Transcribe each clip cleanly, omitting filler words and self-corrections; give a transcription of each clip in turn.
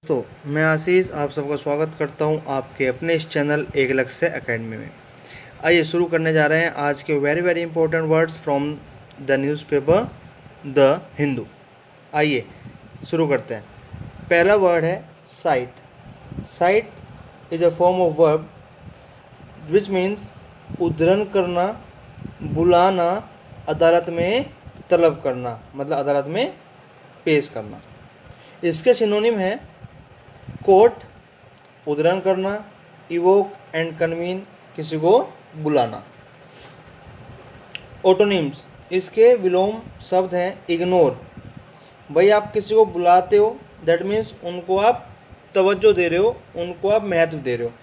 तो मैं आशीष आप सबका स्वागत करता हूं आपके अपने इस चैनल एक लक्ष्य एकेडमी में। आइए शुरू करने जा रहे हैं आज के very very important words from the newspaper the Hindu. आइए शुरू करते हैं। पहला वर्ड है site. Site is a form of verb which means उद्धरण करना, बुलाना, अदालत में तलब करना, मतलब अदालत में पेश करना। इसके सिनोनिम है कोर्ट, उद्धरण करना, इवोक एंड कन्वीन, किसी को बुलाना। ओटोनिम्स, इसके विलोम शब्द हैं इग्नोर। भाई आप किसी को बुलाते हो, दैट मीन्स उनको आप तवज्जो दे रहे हो, उनको आप महत्व दे रहे हो,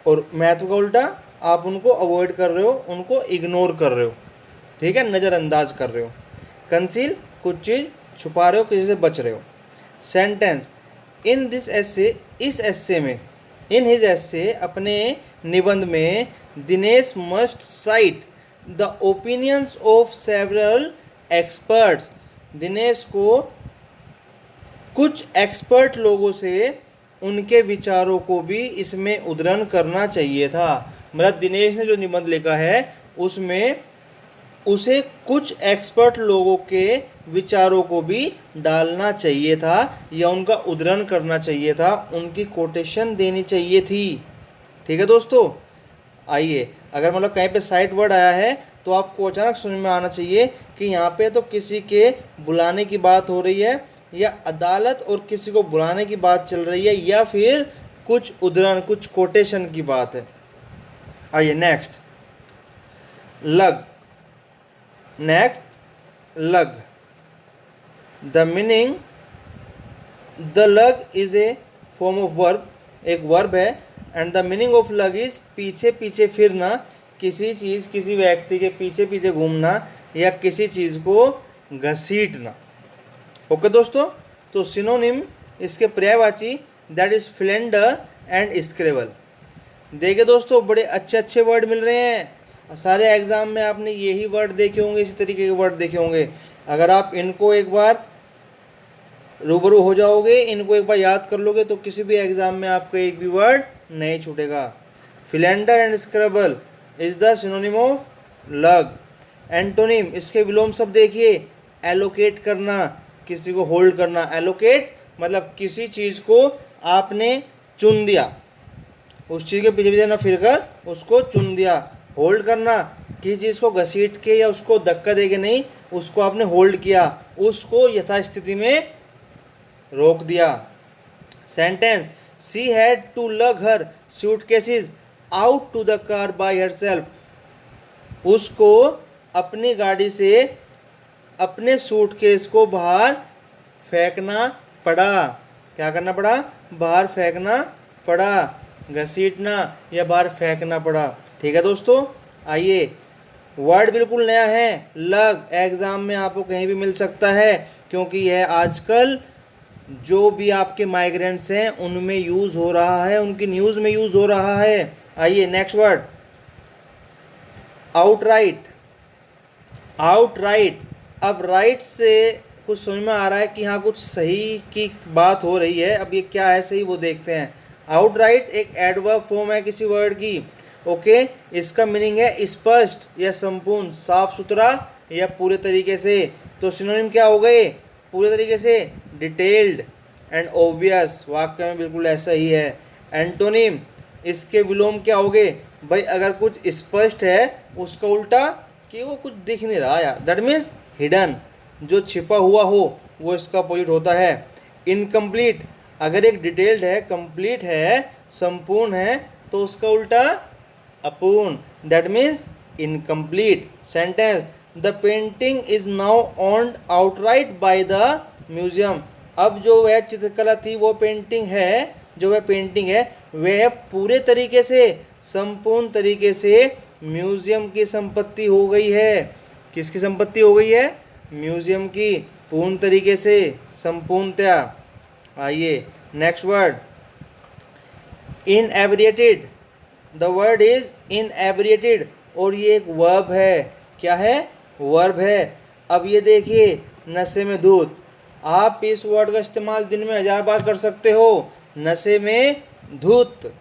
और महत्व का उल्टा आप उनको अवॉइड कर रहे हो, उनको इग्नोर कर रहे हो, ठीक है, नज़रअंदाज कर रहे हो। कंसील, कुछ चीज़ छुपा रहे हो, किसी से बच रहे हो। सेंटेंस, इन दिस एसे, इस एसे में, इन हिज एसे, अपने निबंध में, Dinesh must site the opinions of several experts. Dinesh को कुछ एक्सपर्ट लोगों से उनके विचारों को भी इसमें उद्धरण करना चाहिए था। मतलब दिनेश ने जो निबंध लिखा है उसमें उसे कुछ एक्सपर्ट लोगों के विचारों को भी डालना चाहिए था, या उनका उद्धरण करना चाहिए था, उनकी कोटेशन देनी चाहिए थी। ठीक है दोस्तों। आइए, अगर मतलब कहीं पे साइट वर्ड आया है तो आपको अचानक समझ में आना चाहिए कि यहाँ पे तो किसी के बुलाने की बात हो रही है, या अदालत और किसी को बुलाने की बात चल रही है, या फिर कुछ उद्धरण, कुछ कोटेशन की बात है। आइए नेक्स्ट, लग। नेक्स्ट, लग। द मीनिंग, द लग is a form of verb, एक वर्ब है, एंड द मीनिंग ऑफ लग इज पीछे पीछे फिरना, किसी चीज़, किसी व्यक्ति के पीछे पीछे घूमना, या किसी चीज़ को घसीटना। ओके दोस्तों। तो सिनोनिम, इसके पर्यायवाची, that is Flander and scribble. देखिए दोस्तों, बड़े अच्छे अच्छे वर्ड मिल रहे हैं। सारे एग्जाम में आपने यही वर्ड देखे होंगे, इसी तरीके के वर्ड देखे होंगे। अगर आप इनको एक बार रूबरू हो जाओगे, इनको एक बार याद कर लोगे, तो किसी भी एग्जाम में आपका एक भी वर्ड नहीं छूटेगा। फ्लेंडर and scrabble is the synonym of lug. Antonym, इसके विलोम शब्द देखिए, एलोकेट करना, किसी को होल्ड करना। एलोकेट मतलब किसी चीज़ को आपने चुन दिया, उस चीज़ के पीछे पीछे ना फिरकर उसको चुन दिया। होल्ड करना, किसी चीज़ को घसीट के या उसको धक्का दे के नहीं, उसको आपने होल्ड किया, उसको यथास्थिति में रोक दिया। Sentence, she had to lug her suitcases out to the car by herself. उसको अपनी गाड़ी से अपने सूटकेस को बाहर फेंकना पड़ा। क्या करना पड़ा? बाहर फेंकना पड़ा, घसीटना या बाहर फेंकना पड़ा। ठीक है दोस्तों। आइए, वर्ड बिल्कुल नया है, लग। एग्ज़ाम में आपको कहीं भी मिल सकता है, क्योंकि यह आजकल जो भी आपके माइग्रेंट्स हैं उनमें यूज़ हो रहा है, उनकी न्यूज़ में यूज़ हो रहा है। आइए नेक्स्ट वर्ड, आउटराइट। आउटराइट, अब राइट से कुछ समझ में आ रहा है कि हाँ कुछ सही की बात हो रही है। अब ये क्या है सही, वो देखते हैं। आउटराइट एक एडवर्ब फॉर्म है किसी वर्ड की। ओके, इसका मीनिंग है स्पष्ट या संपूर्ण, साफ सुथरा या पूरे तरीके से। तो सिनोनिम क्या हो गए? पूरे तरीके से, डिटेल्ड एंड ऑब्वियस। वाक्य में बिल्कुल ऐसा ही है। एंटोनिम, इसके विलोम क्या हो गए? भाई अगर कुछ स्पष्ट है, उसका उल्टा कि वो कुछ दिख नहीं रहा यार, दैट मीन्स हिडन, जो छिपा हुआ हो, वो इसका अपोजिट होता है। इनकम्प्लीट, अगर एक डिटेल्ड है, कंप्लीट है, संपूर्ण है, तो उसका उल्टा अपूर्ण, that means incomplete. Sentence, the painting is now owned outright by the museum. अब जो वह चित्रकला थी, वो पेंटिंग है, जो वह पेंटिंग है वह पूरे तरीके से, संपूर्ण तरीके से म्यूजियम की संपत्ति हो गई है। किसकी संपत्ति हो गई है? म्यूजियम की, पूर्ण तरीके से, संपूर्णतया। आइए next word, inebriated. The word is inebriated, और ये एक वर्ब है। क्या है? वर्ब है। अब ये देखिए, नशे में धूत, आप इस वर्ड का इस्तेमाल दिन में 1000 बार कर सकते हो। नशे में धुत।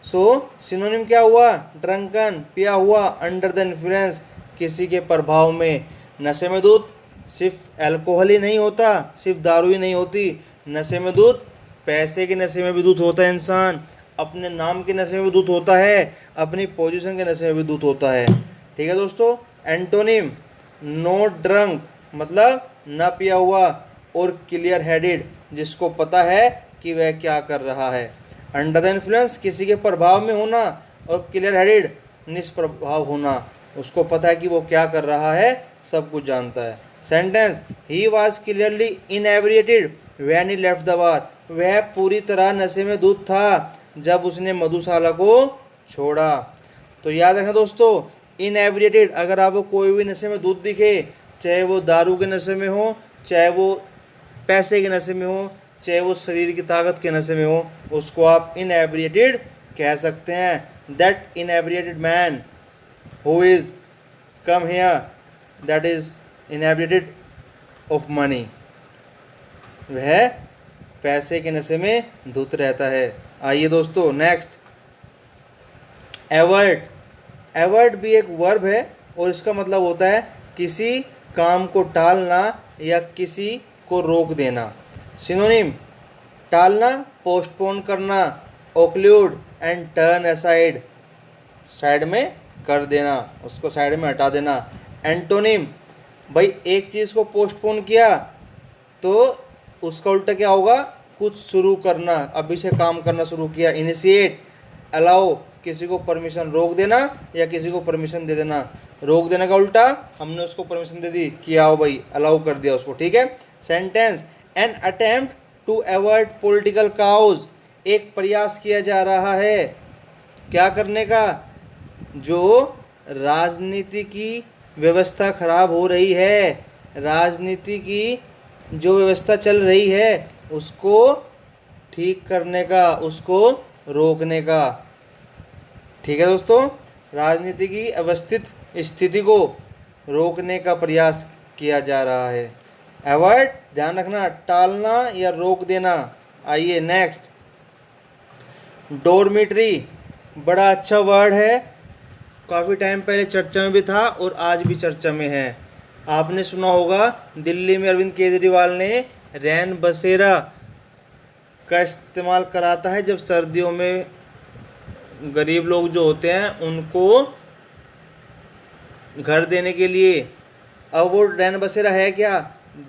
सो सिनोनिम क्या हुआ? ड्रंकन, पिया हुआ, अंडर द इन्फ्लुएंस, किसी के प्रभाव में। नशे में धुत सिर्फ अल्कोहल ही नहीं होता, सिर्फ दारू ही नहीं होती। नशे में धुत पैसे के नशे में भी धुत होता है इंसान, अपने नाम के नशे में भी धुत होता है, अपनी पोजीशन के नशे में भी धुत होता है। ठीक है दोस्तों। एंटोनिम नॉट ड्रंक मतलब ना पिया हुआ, और क्लियर हेडेड जिसको पता है कि वह क्या कर रहा है। अंडर द इन्फ्लुएंस किसी के प्रभाव में होना, और क्लियर हेडेड निष्प्रभाव होना, उसको पता है कि वो क्या कर रहा है, सब कुछ जानता है। Sentence he was clearly inebriated when he left the bar, वह पूरी तरह नशे में धुत था जब उसने मधुशाला को छोड़ा। तो याद रखना दोस्तों, इनएब्रिएटेड अगर आपको कोई भी नशे में धुत दिखे, चाहे वो दारू के नशे में हो, चाहे वो पैसे के नशे में हो, चाहे वो शरीर की ताकत के नशे में हो, उसको आप इनएब्रिएटेड कह सकते हैं। That inebriated man who is come here that is inebriated of money, वह पैसे के नशे में धुत रहता है। आइए दोस्तों नेक्स्ट, एवर्ट। एवर्ट भी एक वर्ब है और इसका मतलब होता है किसी काम को टालना या किसी को रोक देना। सिनोनिम टालना, पोस्टपोन करना, occlude and turn aside, side में कर देना, उसको साइड में हटा देना। एंटोनिम भाई एक चीज़ को पोस्टपोन किया तो उसका उल्टा क्या होगा? कुछ शुरू करना, अभी से काम करना शुरू किया। इनिशिएट अलाउ किसी को परमिशन रोक देना या किसी को परमिशन दे देना। रोक देने का उल्टा हमने उसको परमिशन दे दी कि आओ भाई, अलाउ कर दिया उसको। ठीक है। Sentence an attempt to avoid political cause, एक प्रयास किया जा रहा है क्या करने का? जो राजनीति की व्यवस्था खराब हो रही है, राजनीति की जो व्यवस्था चल रही है उसको ठीक करने का, उसको रोकने का। ठीक है दोस्तों, राजनीति की अवस्थित स्थिति को रोकने का प्रयास किया जा रहा है। अवॉइड ध्यान रखना, टालना या रोक देना। आइए नेक्स्ट, डॉर्मिटरी बड़ा अच्छा वर्ड है, काफ़ी टाइम पहले चर्चा में भी था और आज भी चर्चा में है। आपने सुना होगा दिल्ली में अरविंद केजरीवाल ने रैन बसेरा का इस्तेमाल कराता है जब सर्दियों में गरीब लोग जो होते हैं उनको घर देने के लिए। अब वो रैन बसेरा है क्या?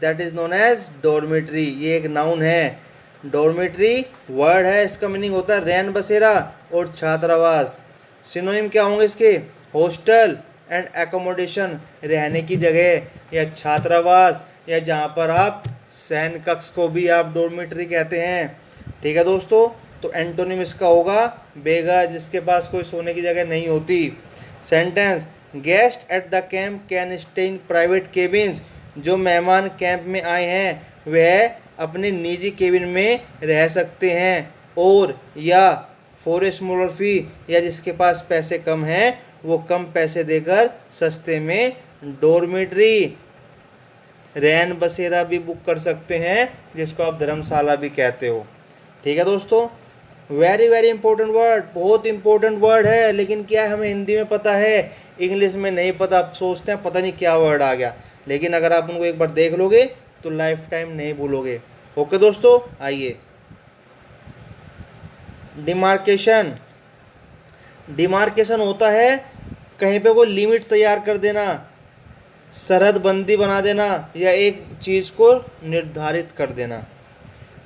That is known as dormitory. ये एक नाउन है, डॉर्मिटरी वर्ड है, इसका मीनिंग होता है रैन बसेरा और छात्रावास। सिनोनिम क्या होंगे इसके? हॉस्टल एंड एकोमोडेशन, रहने की जगह या छात्रावास, या जहाँ पर आप सैन कक्ष को भी आप डॉर्मिटरी कहते हैं। ठीक है दोस्तों, तो एंटोनिम इसका होगा बेघर, जिसके पास कोई सोने की जगह नहीं होती। Sentence guest at the camp can stay in private cabins, जो मेहमान कैंप में आए हैं वह अपने निजी केबिन में रह सकते हैं। और या फॉर ए स्मॉलर फी, या जिसके पास पैसे कम हैं वो कम पैसे देकर सस्ते में डॉर्मिटरी रैन बसेरा भी बुक कर सकते हैं, जिसको आप धर्मशाला भी कहते हो। ठीक है दोस्तों, वेरी वेरी इंपॉर्टेंट वर्ड, बहुत इंपॉर्टेंट वर्ड है, लेकिन क्या है हमें हिंदी में पता है, इंग्लिश में नहीं पता। आप सोचते हैं पता नहीं क्या वर्ड आ गया, लेकिन अगर आप उनको एक बार देख लोगे तो लाइफ टाइम नहीं भूलोगे। ओके दोस्तों, आइए डिमार्केशन। डिमार्केशन होता है कहीं पे कोई लिमिट तैयार कर देना, सरहद बंदी बना देना, या एक चीज़ को निर्धारित कर देना।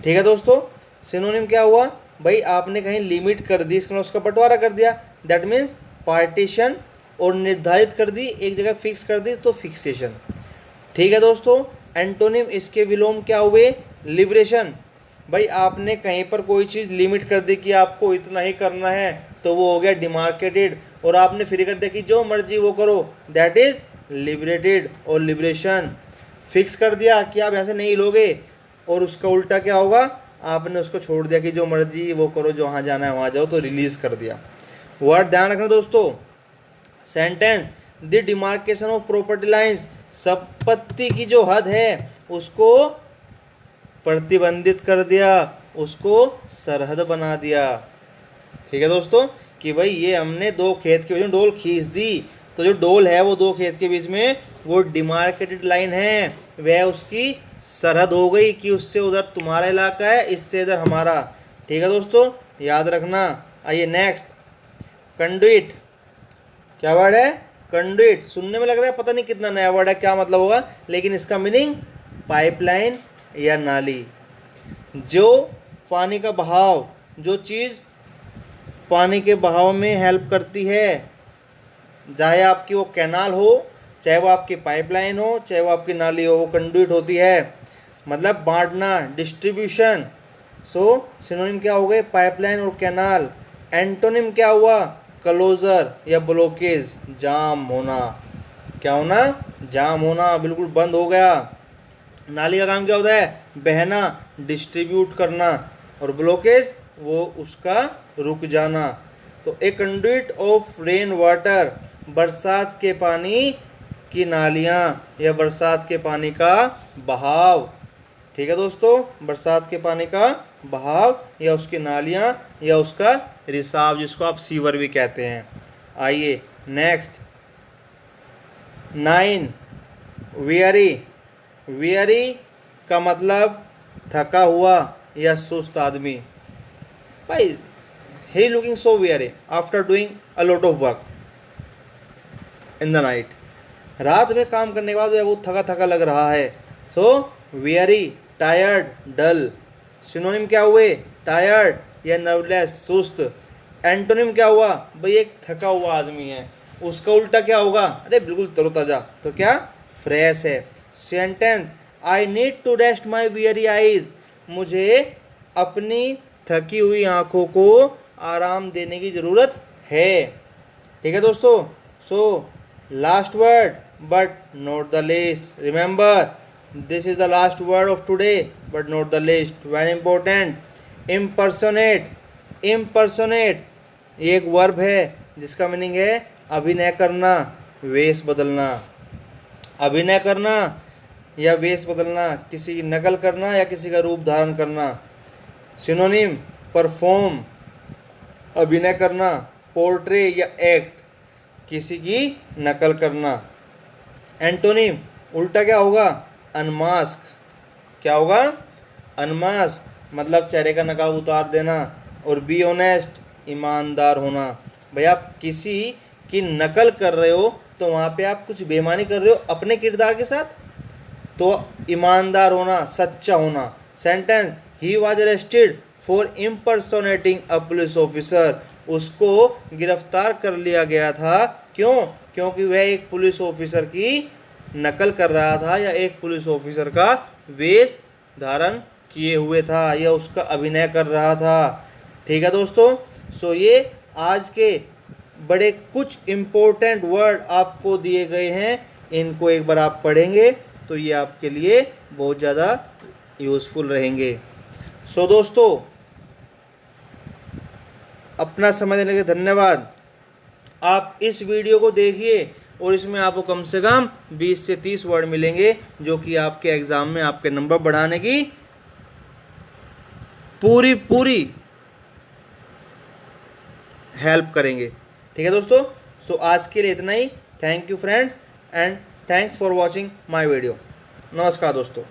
ठीक है दोस्तों, सिनोनिम क्या हुआ? भाई आपने कहीं लिमिट कर दी, इसका उसका बंटवारा कर दिया, दैट मीन्स पार्टीशन, और निर्धारित कर दी, एक जगह फिक्स कर दी तो फिक्सेशन। ठीक है दोस्तों, एंटोनिम इसके विलोम क्या हुए? लिबरेशन। भाई आपने कहीं पर कोई चीज़ लिमिट कर दी कि आपको इतना ही करना है, तो वो हो गया डिमार्केटेड, और आपने फ्री कर दिया कि जो मर्जी वो करो, दैट इज़ लिबरेटेड। और लिबरेशन फिक्स कर दिया कि आप ऐसे नहीं लोगे, और उसका उल्टा क्या होगा? आपने उसको छोड़ दिया कि जो मर्जी वो करो, जो वहाँ जाना है वहाँ जाओ, तो रिलीज़ कर दिया। वर्ड ध्यान रखना दोस्तों। Sentence the demarcation of property lines, संपत्ति की जो हद है उसको प्रतिबंधित कर दिया, उसको सरहद बना दिया। ठीक है दोस्तों, कि भाई ये हमने दो खेत के बीच में डोल खींच दी, तो जो डोल है वो दो खेत के बीच में वो डिमार्केटेड लाइन है, वह उसकी सरहद हो गई कि उससे उधर तुम्हारा इलाका है, इससे इधर हमारा। ठीक है दोस्तों, याद रखना। आइए नेक्स्ट, कंडुइट। क्या वर्ड है? कंडुइट। सुनने में लग रहा है पता नहीं कितना नया वर्ड है, क्या मतलब होगा, लेकिन इसका मीनिंग पाइपलाइन या नाली। जो पानी का बहाव, जो चीज़ पानी के बहाव में हेल्प करती है, चाहे आपकी वो कैनाल हो, चाहे वो आपकी पाइपलाइन हो, चाहे वो आपकी नाली हो, वो कंडुइट होती है। मतलब बांटना, डिस्ट्रीब्यूशन। सो सिनोनिम क्या हो गए? पाइपलाइन और कैनाल। एंटोनिम क्या हुआ? क्लोजर या ब्लॉकेज, जाम होना। क्या होना? जाम होना, बिल्कुल बंद हो गया। नाली का काम क्या होता है? बहना, डिस्ट्रीब्यूट करना। और ब्लॉकेज वो उसका रुक जाना। तो ए कंडुइट ऑफ रेन वाटर, बरसात के पानी की नालियाँ या बरसात के पानी का बहाव। ठीक है दोस्तों, बरसात के पानी का बहाव या उसकी नालियाँ या उसका रिसाव, जिसको आप सीवर भी कहते हैं। आइए नेक्स्ट, 9, वेरी। वेरी का मतलब थका हुआ या सुस्त आदमी। भाई he looking so weary after doing a lot of work in the night। रात में काम करने के बाद वो थका थका लग रहा है। सो weary, टायर्ड, डल। सिनोनिम क्या हुए? टायर्ड या नर्वलेस, सुस्त। एंटोनिम क्या हुआ? भाई एक थका हुआ आदमी है, उसका उल्टा क्या होगा? अरे बिल्कुल तरोताजा, तो क्या? फ्रेश है। Sentence, I need to rest my weary eyes. मुझे अपनी थकी हुई आंखों को आराम देने की ज़रूरत है। ठीक है दोस्तों, so last word but not the least. Remember, this is the last word of today but not the least, very important. Impersonate. Impersonate ये एक वर्ब है जिसका मीनिंग है अभिनय करना, वेश बदलना। अभिनय करना या वेश बदलना, किसी की नकल करना या किसी का रूप धारण करना। सिनोनिम, परफॉर्म, अभिनय करना, पोर्ट्रे या एक्ट, किसी की नकल करना। एंटोनिम, उल्टा क्या होगा? अनमास्क। क्या होगा? अनमास्क मतलब चेहरे का नकाब उतार देना। और बी ऑनेस्ट, ईमानदार होना। भाई आप किसी की नकल कर रहे हो तो वहाँ पे आप कुछ बेईमानी कर रहे हो अपने किरदार के साथ, तो ईमानदार होना, सच्चा होना। Sentence, he was arrested for impersonating a police officer. उसको गिरफ्तार कर लिया गया था, क्यों? क्योंकि वह एक पुलिस ऑफिसर की नकल कर रहा था या एक पुलिस ऑफिसर का वेश धारण किए हुए था या उसका अभिनय कर रहा था। ठीक है दोस्तों, सो ये आज के बड़े कुछ इम्पोर्टेंट वर्ड आपको दिए गए हैं, इनको एक बार आप पढ़ेंगे तो ये आपके लिए बहुत ज़्यादा यूज़फुल रहेंगे। सो दोस्तों, अपना समय देने के धन्यवाद। आप इस वीडियो को देखिए और इसमें आपको कम से कम 20 से 30 वर्ड मिलेंगे जो कि आपके एग्ज़ाम में आपके नंबर बढ़ाने की पूरी हेल्प करेंगे। ठीक है दोस्तों, सो आज के लिए इतना ही। Thank you friends and thanks for watching my video. नमस्कार दोस्तों।